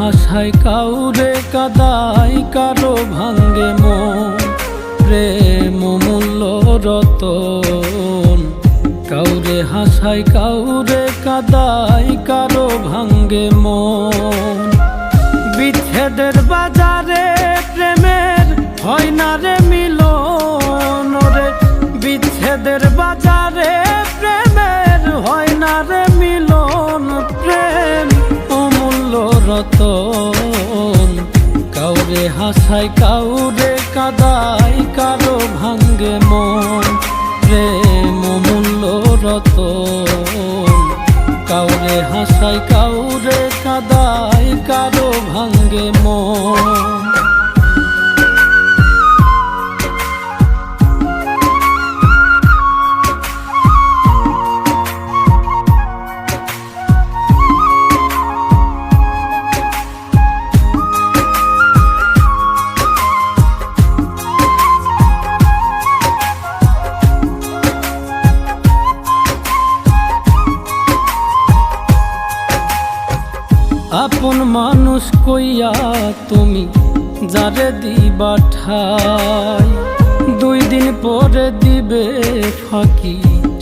হাসায় কাউরে কাদায়, কারো ভাঙ্গে মন। প্রেম মূল্য রতন, কাউরে হাসায় কাউরে কাদায়, কারো ভাঙ্গে মন। বিচ্ছেদের বাজারে প্রেমের হয় না রে মিলন রে, বিচ্ছেদের বাজারে প্রেমের হয় না রে মিলন। প্রেম অমূল্য রতন, কাউরে হাসায় কাউরে কাদায়, কারো ভাঙ্গে মন। প্রেম অমূল্য রতন, কাউরে হাসায় কাউরে কাদায়, কারো ভাঙ্গে মন। আপন মানুষ কইয়া তুমি যারে দিবা ঠাই, 2 দিন পরে দিবে ফাঁকি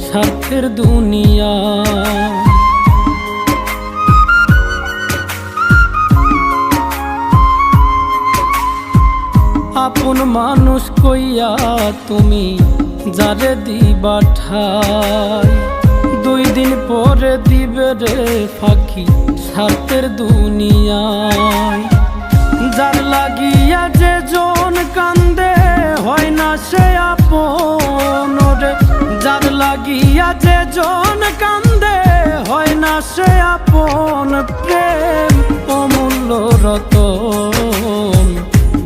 স্বার্থের দুনিয়া। আপন মানুষ কইয়া তুমি যারে দিবা ঠাই, 2 দিন পরে দিবে রে ফাঁকি স্বার্থের দুনিয়ায়। যার লাগিয়া যে জন কান্দে হয় না সে আপন রে, যার লাগিয়া যে জন কান্দে হয় না সে আপন। প্রেম অমূল্য রতন,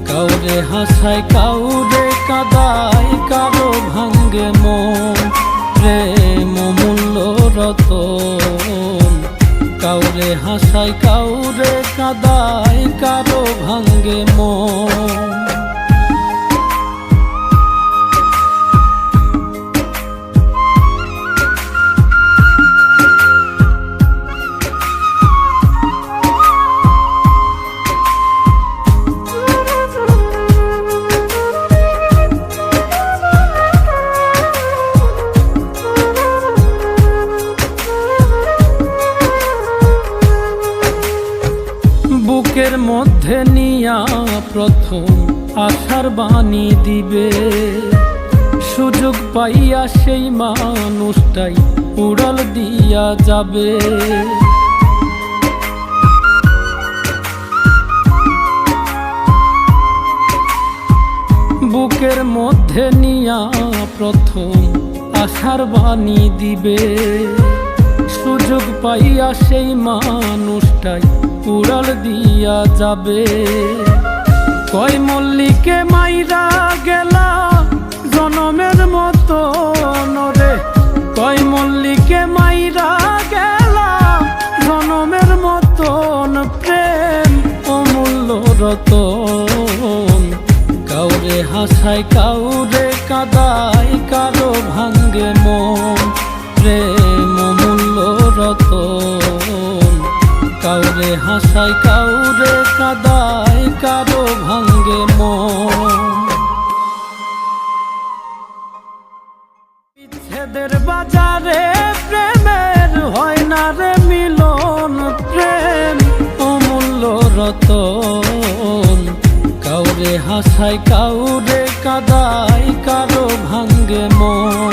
কাউরে হাসায় কাউরে কাদায়, কারো ভাঙ্গে মন। প্রেম অমূল্য রতন, কাউরে হাসায় কাউরে কাদায়, কারো ভাঙ্গে মন। বুকের মধ্যে নিয়া প্রথম আশার বাণী দিবে, সুযোগ পাইয়া সেই মানুষটাই উড়াল দিয়া যাবে। বুকের মধ্যে নিয়া প্রথম আশার বাণী দিবে, সুযোগ পাইয়া সেই মানুষটাই উড়াল দিয়া যাবে। কয় মল্লিকে মাইরা গেলা জনমের মতো রে, কয় মল্লিকে মাইরা গেলা জনমের মতন। প্রেম অমূল্য রতন, কাউরে হাসায় কাউরে কাদায়, কারো ভাঙ্গে মন। প্রেম অমূল্য রতন, কাউরে হাসায় কাউরে কাদায়, কারো ভাঙ্গে মন। বিচ্ছেদের বাজারে প্রেমের হয় না রে মিলন। প্রেম অমূল্য রতন, কাউরে হাসায় কাউরে কাদায়, কারো ভাঙ্গে মন।